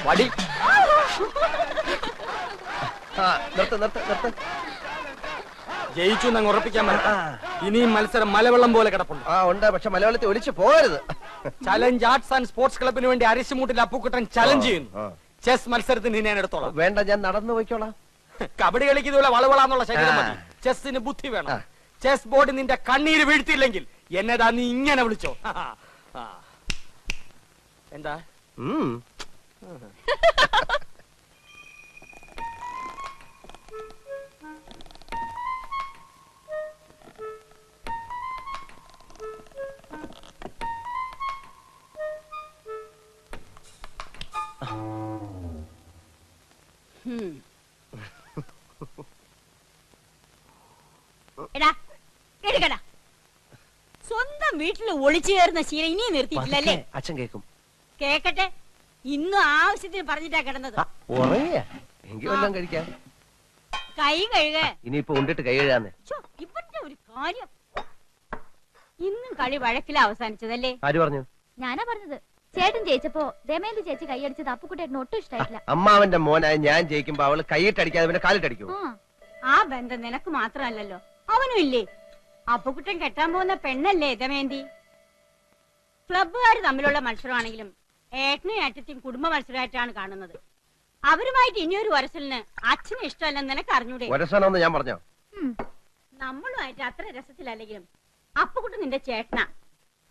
വടി ജയിച്ചു എന്നങ്ങ് ഉറപ്പിക്കാൻ പറ്റും. ഇനിയും മത്സരം മലവെള്ളം പോലെ കിടപ്പുണ്ട്. ഉണ്ട്, പക്ഷെ മലയാളത്തിൽ ഒലിച്ചു പോകരുത്. ചലഞ്ച് ആർട്സ് ആൻഡ് സ്പോർട്സ് ക്ലബിന് വേണ്ടി അരിശുമൂട്ടിൽ അപ്പുക്കുട്ടൻ ചലഞ്ച് ചെയ്യുന്നു. ചെസ് മത്സരത്തിന് ഞാൻ എടുത്തോളാം. വേണ്ട, ഞാൻ നടന്നു പോയിക്കോളാം. കബഡി കളിക്കുന്നതുപോലെ വളവളാന്നുള്ള ശരീരം മതി. ചെസ്സിന് ബുദ്ധി വേണം. ചെസ് ബോർഡ് നിന്റെ കണ്ണീര് വീഴ്ത്തിയില്ലെങ്കിൽ എന്നതാ നീ ഇങ്ങനെ വിളിച്ചോ. എന്താ സ്വന്തം വീട്ടിൽ ഒളിച്ചു കയറുന്ന ശീലം ഇനി നിർത്തിയിട്ടില്ലല്ലേ? അച്ഛൻ കേക്കും. കേക്കട്ടെ. ഇന്നും ആവശ്യത്തിന് പറഞ്ഞിട്ടാ കിടന്നത്. എങ്കിൽ വല്ലതും കഴിക്കാം. കൈ കഴുക. ഇനിയിപ്പോ ഉണ്ടിട്ട് കൈ കഴുകാന്ന്. ഇവന്റെ ഒരു കാര്യം. ഇന്നും കളി വഴക്കില അവസാനിച്ചതല്ലേ? ആര് പറഞ്ഞു? ഞാനാ പറഞ്ഞത്. ചേട്ടൻ ജയിച്ചപ്പോ ദമയന്തി ചേച്ചി കൈയടിച്ചത് അപ്പുക്കുട്ടേട്ടന് ഒട്ടും ഇഷ്ടായിട്ടില്ല. അമ്മാവന്റെ മോനായ ഞാൻ ജയിക്കുമ്പോ അവള് കൈയിട്ടടിക്കാതെ പിന്നെ കാലിട്ടടിക്കൂ. ആ ബന്ധം നിനക്ക് മാത്രമല്ലല്ലോ, അവനും ഇല്ലേ? അപ്പുക്കുട്ടൻ കെട്ടാൻ പോകുന്ന പെണ്ണല്ലേ ദമയന്തി? ക്ലബ്ബുകാർ തമ്മിലുള്ള മത്സരമാണെങ്കിലും ഏട്ടനും ഏട്ടത്തെയും കുടുംബ മത്സരമായിട്ടാണ് കാണുന്നത്. അവരുമായിട്ട് ഇനിയൊരു വരസലിന് അച്ഛന് ഇഷ്ടമല്ലെന്ന് നിനക്ക് അറിഞ്ഞൂടെ? വരസനെന്ന് ഞാൻ പറഞ്ഞോ? നമ്മളുമായിട്ട് അത്ര രസത്തിലല്ലെങ്കിലും അപ്പുക്കുട്ടൻ നിന്റെ ചേട്ടനാ.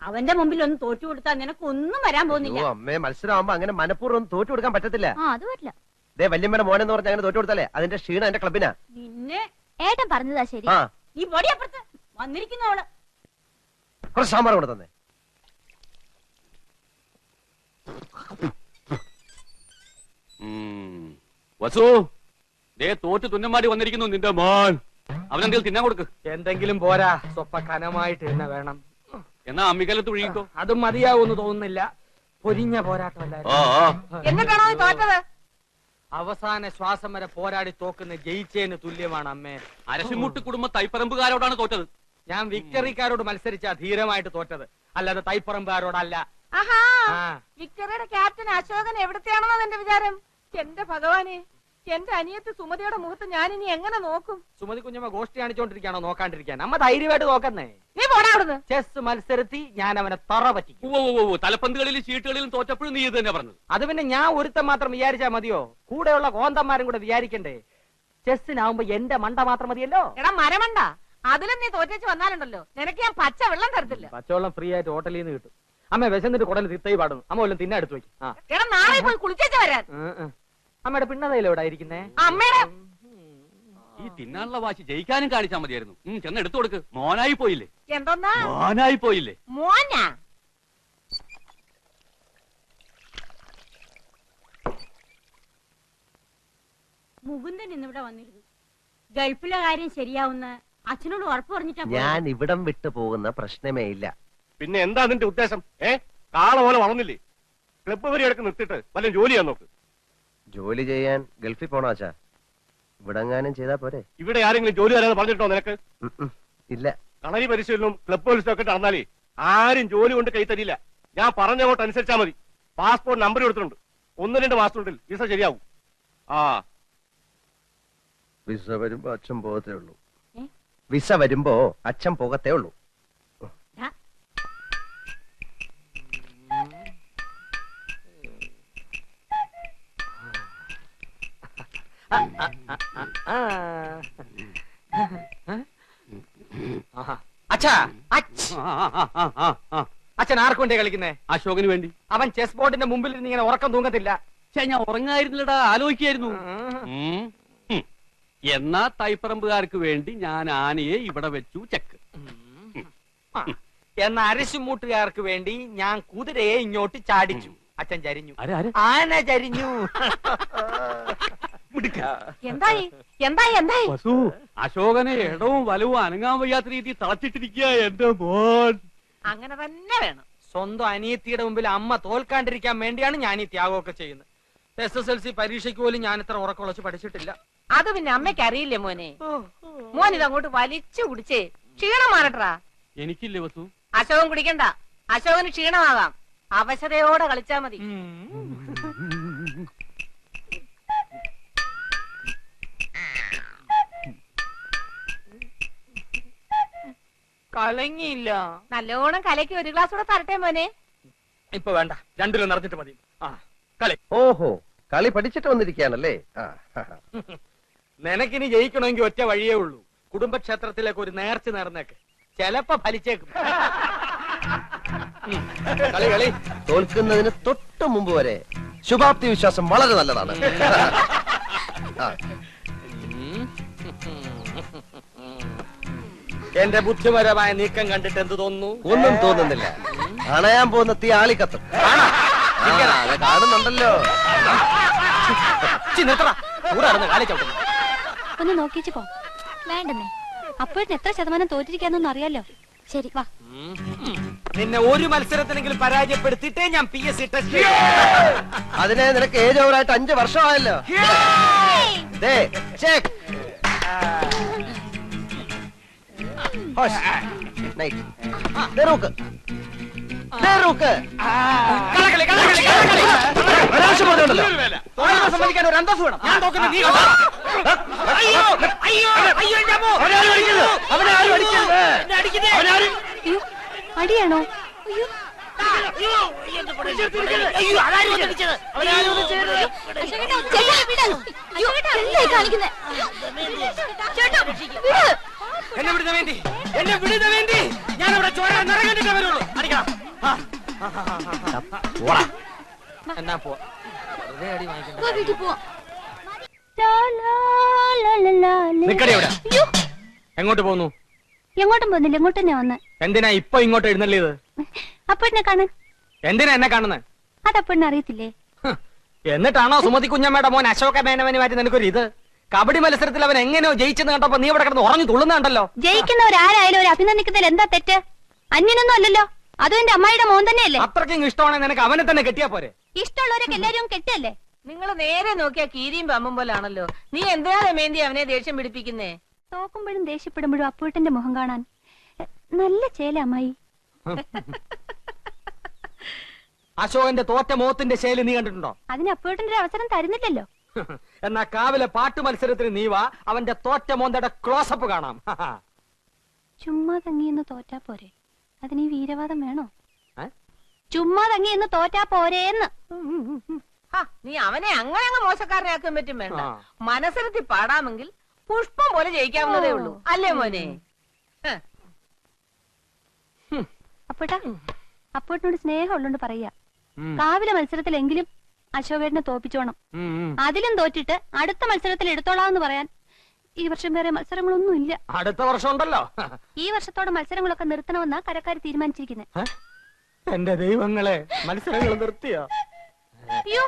അവന്റെ മുമ്പിൽ ഒന്ന് തോറ്റു കൊടുത്താൽ നിനക്ക് ഒന്നും വരാൻ പോകുന്നില്ല. അമ്മേ, മത്സരമാകുമ്പോ അങ്ങനെ മനഃപൂർവ്വം തോറ്റു കൊടുക്കാൻ പറ്റത്തില്ല. അത് പറ്റില്ല. ദേ വല്യമ്മയുടെ മോനെന്ന് പറഞ്ഞ അങ്ങനെ തോറ്റു കൊടുത്താലേ അതിന്റെ ക്ഷീണം എന്റെ ക്ലബിനാ. നിന്നെ ഏട്ടൻ പറഞ്ഞതാ ശരി. ഈ പൊടിയപ്പുറത്ത് വന്നിരിക്കുന്നവള് കുറച്ച് സാമ്പാർ കൊണ്ട് തന്നെ. വസു, ദേ തോറ്റ് തുന്നമാടി വന്നിരിക്കുന്നു നിന്റെ മോൻ. അവനെന്തെങ്കിലും തിന്നാൻ കൊടുക്ക്. എന്തെങ്കിലും പോരാ, സ്വപ്പ കനമായിട്ട് തന്നെ വേണം. എന്നാ അമ്മിക്കലത്ത് ഒഴുകിക്കോ. അതും മതിയാവൂന്ന് തോന്നുന്നില്ല. പൊരിഞ്ഞ പോരാട്ടമല്ലായിരുന്നു. എന്നിട്ടാണോ തോറ്റത്? അവസാന ശ്വാസം വരെ പോരാടി തോക്കുന്ന ജയിച്ചേന് തുല്യമാണ് അമ്മേ. അരശിമുട്ട് കുടുംബ തൈപ്പറമ്പുകാരോടാണ് തോറ്റത്. ഞാൻ വിക്ടറിക്കാരോട് മത്സരിച്ച ധീരമായിട്ട് തോറ്റത്, അല്ലാതെ തൈപ്പറമ്പുകാരോടല്ല. വിക്ടറിയുടെ ക്യാപ്റ്റൻ അശോകൻ എവിടത്തെയാണെന്നോ എന്റെ വിചാരം. എന്റെ ഭഗവാനെ, എന്റെ അനിയത്ത് സുമതിയുടെ മുഖത്ത് ഞാൻ ഇനി എങ്ങനെ നോക്കും? സുമതി കുഞ്ഞമ്മ ഗോഷ്ടി കാണിച്ചോണ്ടിരിക്കാണോ നോക്കാണ്ടിരിക്കാൻ? അമ്മ ധൈര്യമായിട്ട് നോക്കുന്നേ. നീ പോടാ അവിടുന്ന്. ചെസ് മത്സരത്തിൽ ഞാൻ അവനെ തറ പറ്റിക്കും. തലപ്പന്തുകളിലും ചീട്ടുകളിലും തോറ്റപ്പോഴും നീ ഇത് തന്നെ പറഞ്ഞത്. അത് പിന്നെ ഞാൻ ഒരുത്തം മാത്രം വിചാരിച്ചാ മതിയോ? കൂടെയുള്ള കോന്തന്മാരും കൂടെ വിചാരിക്കണ്ടേ? ചെസ്സിനാവുമ്പോ എന്റെ മണ്ട മാത്രം മതിയല്ലോ. എടാ മരമണ്ട, അതിലും നീ തോറ്റേച്ച് വന്നാലുണ്ടല്ലോ നിനക്ക് ഞാൻ പച്ച വെള്ളം തരത്തില്ല. പച്ചവെള്ളം ഫ്രീ ആയിട്ട് ഹോട്ടലിൽ നിന്ന് കിട്ടും. അമ്മ വിശന്നിട്ട് കുടല് തിത്തൈ പാടുന്നു. അമ്മ വല്ലതും തിന്നെ എടുത്തു വയ്ക്കും. എടാ നാളെ പോയി കുളിച്ചേച്ച് വരാൻ. അമ്മയുടെ പിണ്ണതയില എവിടെ ഇരിക്കുന്നേ? അമ്മയുടെ ഈ തിന്നാനുള്ള വാശി ജയിക്കാനും കാണിച്ചാൽ മതിയായിരുന്നു. ചെന്ന് എടുത്തു കൊടുക്ക്. മോനായി പോയില്ലേ? എന്തോന്നാ മോനായി പോയില്ലേ? മോനാ? മുകുന്ദൻ ഇന്നിവിടെ വന്നിരുന്നു. ഗൾഫിലെ കാര്യം ശരിയാവുന്ന അച്ഛനോട് ഉറപ്പ് പറഞ്ഞിട്ടാ. ഞാൻ ഇവിടം വിട്ടു പോകുന്ന പ്രശ്നമേ ഇല്ല. പിന്നെ എന്താ നിന്റെ ഉദ്ദേശം? കാള പോലെ വളർന്നില്ലേ? ക്ലബ്ബ് വരെ എടുക്ക് നിർത്തിട്ട് വല്ല ജോലി ചെയ്യാൻ നോക്ക്. ജോലി ചെയ്യാൻ ഗൾഫിൽ പോണാച്ചാ? ഇവിടെങ്ങാനും ചെയ്താ പോരെ? ഇവിടെ ആരെങ്കിലും ജോലി തരാന്ന് പറഞ്ഞിട്ടോ നിനക്ക്? ഇല്ല. കളരി പരിശീലനവും ക്ലബ്ബ് പരിശീലനം ഒക്കെ നടന്നാലേ ആരും ജോലി കൊണ്ട് കൈ തരില്ല. ഞാൻ പറഞ്ഞങ്ങോട്ട് അനുസരിച്ചാ മതി. പാസ്പോർട്ട് നമ്പർ കൊടുത്തിട്ടുണ്ട്. 1-2 മാസത്തിനുള്ളിൽ വിസ ശരിയാവും. വിസ വരുമ്പോ അച്ഛൻ പോകത്തേ ഉള്ളൂ. വിസ വരുമ്പോ അച്ഛൻ പോകത്തേ ഉള്ളൂ. അച്ഛൻ ആർക്ക് വേണ്ടി കളിക്കുന്നേ? അശോകന് വേണ്ടി. അവൻ ചെസ് ബോർഡിന്റെ മുമ്പിൽ ഇങ്ങനെ ഉറക്കം തൂങ്ങത്തില്ല. ഞാൻ ഉറങ്ങായിരുന്നില്ലടാ, ആലോചിക്കായിരുന്നു. എന്നാ തൈപ്പറമ്പുകാർക്ക് വേണ്ടി ഞാൻ ആനയെ ഇവിടെ വെച്ചു ചെക്ക്. എന്ന അരിശുമൂട്ടുകാർക്ക് വേണ്ടി ഞാൻ കുതിരയെ ഇങ്ങോട്ട് ചാടിച്ചു. അച്ഛൻ ചരിഞ്ഞു. ആന ചരിഞ്ഞു. എന്തായി എന്തായി എന്തായി? അശോകനെ ഇടവും വലവും അനങ്ങാൻ വയ്യാത്ത രീതി തളച്ചിട്ടിരിക്കുക എന്റെ മോൻ. അങ്ങനെ തന്നെ വേണം. സ്വന്തം അനിയത്തിയുടെ മുമ്പിൽ അമ്മ തോൽക്കാണ്ടിരിക്കാൻ വേണ്ടിയാണ് ഞാൻ ഈ ത്യാഗമൊക്കെ ചെയ്യുന്നത്. SSLC പരീക്ഷയ്ക്ക് പോലും ഞാൻ ഇത്ര ഉറക്കുളച്ച് പഠിച്ചിട്ടില്ല. അത് പിന്നെ അമ്മയ്ക്ക് അറിയില്ലേ മോനെ? മോൻ ഇതങ്ങോട്ട് വലിച്ചു കുടിച്ചേ ക്ഷീണം മാറട്ടാ. എനിക്കില്ലേ വസു? അശോകൻ കുടിക്കണ്ട. അശോകന് ക്ഷീണമാകാം. അവശതയോടെ കളിച്ചാ മതി. കലങ്ങിയില്ല. നല്ലോണം കലയ്ക്ക് ഒരു ഗ്ലാസ് കൂടെ തരട്ടെ മോനെ. ഇപ്പൊ വേണ്ട, രണ്ടിലും നിറഞ്ഞിട്ട് മതി. ആ കളി. ഓഹോ, കളി പഠിച്ചിട്ട് വന്നിരിക്കുകയാണല്ലേ. നിനക്കിനി ജയിക്കണമെങ്കിൽ ഒറ്റ വഴിയേ ഉള്ളൂ. കുടുംബക്ഷേത്രത്തിലേക്ക് ഒരു നേർച്ച നേർന്നേക്ക്, ചെലപ്പോ ഫലിച്ചേക്കും. കളി കളി. തോൽക്കുന്നതിന് തൊട്ട് മുമ്പ് വരെ ശുഭാപ്തി വിശ്വാസം വളരെ നല്ലതാണ്. എന്റെ ബുദ്ധിപരമായ നീക്കം കണ്ടിട്ട് എന്ത് തോന്നുന്നു? ഒന്നും തോന്നുന്നില്ല. അണയാൻ പോകുന്ന തീ ആളിക്കത്തും. അത് കാണുന്നുണ്ടല്ലോ. ഒന്ന് നോക്കിച്ചു പോ. വേണ്ടെന്നേ, അപ്പോഴത്തെ എത്ര ശതമാനം തോറ്റിരിക്കാന്നൊന്നും അറിയാലോ. ശരി വാ. നിന്നെ ഒരു മത്സരത്തിനെങ്കിലും പരാജയപ്പെടുത്തിയിട്ടേ ഞാൻ PSC ടെസ്റ്റ്. അതിനെ നിനക്ക് ഏജ് ഓവറായിട്ട് 5 വർഷമായല്ലോ. ദേ, check. ഹോഷ്. നൈറ്റ്. ദേ റൂക്ക്. ദേ റൂക്ക്. കളകളി, കളകളി, കളകളി. ഒരാവശ്യം പറഞ്ഞോണ്ടല്ലോ. തോൽക്കാൻ സമ്മതിക്കാൻ ഒരു അന്തസ്സ് വേണം. ഞാൻ തോക്കുന്നത് നീ കണ്ടോ? അയ്യോ, അയ്യോ, അയ്യോ, എന്റെ അമ്മോ. അവനെ ആരും അടിക്കരുത്. അയ്യോ, അടിയാണോ? അയ്യോ, അയ്യോ, അതാരും അടിച്ചത്. അശോകേട്ടാ, ചേട്ടാ, വിട്. അശോകേട്ടാ, എന്തായി കാണിക്കുന്നെ? ചേട്ടാ, വിട്. എന്നെ വിടുന്ന വേണ്ടി, എന്നെ വിടുന്ന വേണ്ടി. ഞാൻ ഇവിടെ ചോര നിറകണ്ടിട്ടേ വരുള്ളൂ. അടിക്കണം. എന്നാ പോ. വെറുതെ അടി വാങ്ങിക്കണ്ട. വാ, വീട്ടിൽ പോവാം. ലാ, ലാ, ലാ, ലാ, ലാ, ലാ. നിക്കടി അവിടെ. അയ്യോ, എങ്ങോട്ട് പോന്നു? എങ്ങോട്ടും പോകുന്നില്ല, ഇങ്ങോട്ട് തന്നെ വന്ന്. എന്തിനാ ഇപ്പൊ ഇങ്ങോട്ട് എഴുന്നള്ളിയത്? അപ്പോഴെന്നെ കാണാൻ. എന്തിനാ എന്നെ കാണുന്നത്? അതപ്പോഴെന്നെ അറിയത്തില്ലേ? എന്നിട്ടാണോ സുമതി കുഞ്ഞമ്മയുടെ മോൻ അശോക മേനവന് മാറ്റി നിനക്കൊരു ഇത്? കബഡി മത്സരത്തിൽ അവൻ എങ്ങനെയോ ജയിച്ചെന്ന് കണ്ടപ്പോ നീ ഇവിടെ കിടന്ന് ഉറഞ്ഞു തുള്ളുന്നുണ്ടല്ലോ. ജയിക്കുന്നവരാരായാലും ഒരു അഭിനന്ദിക്കുന്നതിൽ എന്താ തെറ്റ്? അന്യനൊന്നും അല്ലല്ലോ. അതും എന്റെ അമ്മായിയുടെ മോൻ തന്നെയല്ലേ. അത്രയ്ക്കും ഇഷ്ടമാണെങ്കിൽ നിനക്ക് അവനെ തന്നെ കെട്ടിയാ പോരെ? ഇഷ്ടമുള്ളവരൊക്കെ എല്ലാരും കെട്ടല്ലേ? നിങ്ങൾ നേരെ നോക്കിയാ കീരിയും പമ്പും പോലാണല്ലോ. നീ എന്തിനാ ദമയന്തി അവനെ ദേഷ്യം പിടിപ്പിക്കുന്നേ? തോക്കുമ്പോഴും ദേഷ്യപ്പെടുമ്പോഴും അപ്പൂട്ടന്റെ മുഖം കാണാൻ നല്ല ചേല അമ്മായി. അശോകന്റെ തോറ്റ മോത്തിന്റെ ശൈലി നീ കണ്ടിട്ടുണ്ടോ? അതിന് അപ്പൂട്ടന്റെ അവസരം തരുന്നില്ലല്ലോ. എന്നാ കാവിലെ പാട്ട് മത്സരത്തിന് നീ വാ, അവന്റെ തോറ്റ മോന്തയുടെ ക്ലോസപ്പ് കാണാം. ചുമ്മാ തങ്ങിയെന്ന് തോറ്റാ പോരെ? അതിന് ഈ വീരവാദം വേണോ? ഏ? ചുമ്മാ തങ്ങിയെന്ന് തോറ്റാ പോരേന്ന്. നീ അവനെ അങ്ങനെ അങ്ങ് മോശക്കാരനാക്കാൻ പറ്റും വേണ്ട. ആ. മനസ്സിലെത്തി പാടാമെങ്കിൽ പുഷ്പം പോലെ ജയിക്കാവുന്നതേ ഉള്ളൂ, അല്ലേ മോനെ? അപ്പോട്ടാ, അപ്പോട്ടിനോട് സ്നേഹം ഉള്ളോണ്ട് പറയാ, ഉം. കാവിലെ മത്സരത്തിലെങ്കിലും അശോകേട്ടനെ തോപ്പിച്ചോണം. അതിലും തോറ്റിട്ട് അടുത്ത മത്സരത്തിൽ എടുത്തോളാന്ന് പറയാൻ ഈ വർഷം വേറെ മത്സരങ്ങളൊന്നും ഇല്ല. അടുത്ത വർഷം ഉണ്ടല്ലോ. ഈ വർഷത്തോടെ മത്സരങ്ങളൊക്കെ നിർത്തണമെന്നാ കരക്കാർ തീരുമാനിച്ചിരിക്കുന്നത്. എന്റെ ദൈവങ്ങളെ, മത്സരങ്ങൾ നിർത്തിയോ? അയ്യോ,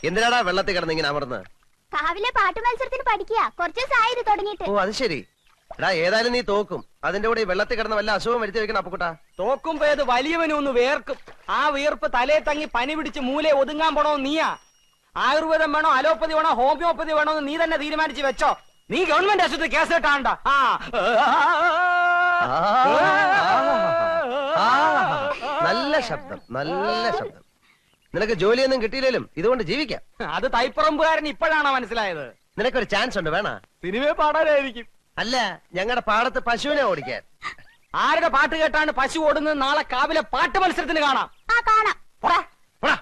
എന്തിനാടാ വെള്ളത്തിൽ കിടന്ന് ഇങ്ങനെ അമർന്ന്? കാവിലെ പാട്ട് മത്സരത്തിന് പഠിക്കുക. കുറച്ച് ദിവസമായി തുടങ്ങിയിട്ട്. ഓ, അത് ശരി. എടാ, ഏതായാലും നീ തോക്കും. അതിന്റെ കൂടെ ഈ വെള്ളത്തിൽ കിടന്ന് വല്ല അസുഖം വരുത്തി വെക്കണം അപ്പുക്കുട്ടാ. തോക്കുമ്പോ ഏത് വലിയവനും ഒന്ന് വേർക്കും. ആ വീർപ്പ് തലേ തങ്ങി പനി പിടിച്ച് മൂലെ ഒതുങ്ങാൻ പോണോ നീയാ? ആയുർവേദം വേണോ, അലോപ്പതി വേണോ, ഹോമിയോപ്പതി വേണോ എന്ന് നീ തന്നെ തീരുമാനിച്ച് വെച്ചോ. നീ ഗവൺമെന്റ് ആശുപത്രി കേസ് കിട്ടാണ്ട. നല്ല ശബ്ദം, നല്ല ശബ്ദം. നിനക്ക് ജോലിയൊന്നും കിട്ടിയില്ലേലും ഇതുകൊണ്ട് ജീവിക്കാം. അത് തൈപ്പറമ്പുകാരൻ ഇപ്പോഴാണോ മനസ്സിലായത്? നിനക്കൊരു ചാൻസ് ഉണ്ട്, വേണ? സിനിമയെ പാടാനായിരിക്കും. അല്ല, ഞങ്ങളുടെ പാടത്ത് പശുവിനെ ഓടിക്കാൻ. ആരുടെ പാട്ട് കേട്ടാണ് പശു ഓടുന്നത്? നാളെ കാവിലെ പാട്ട് മത്സരത്തിന് കാണാം. ആ കാണാം. പോടാ, പോടാ.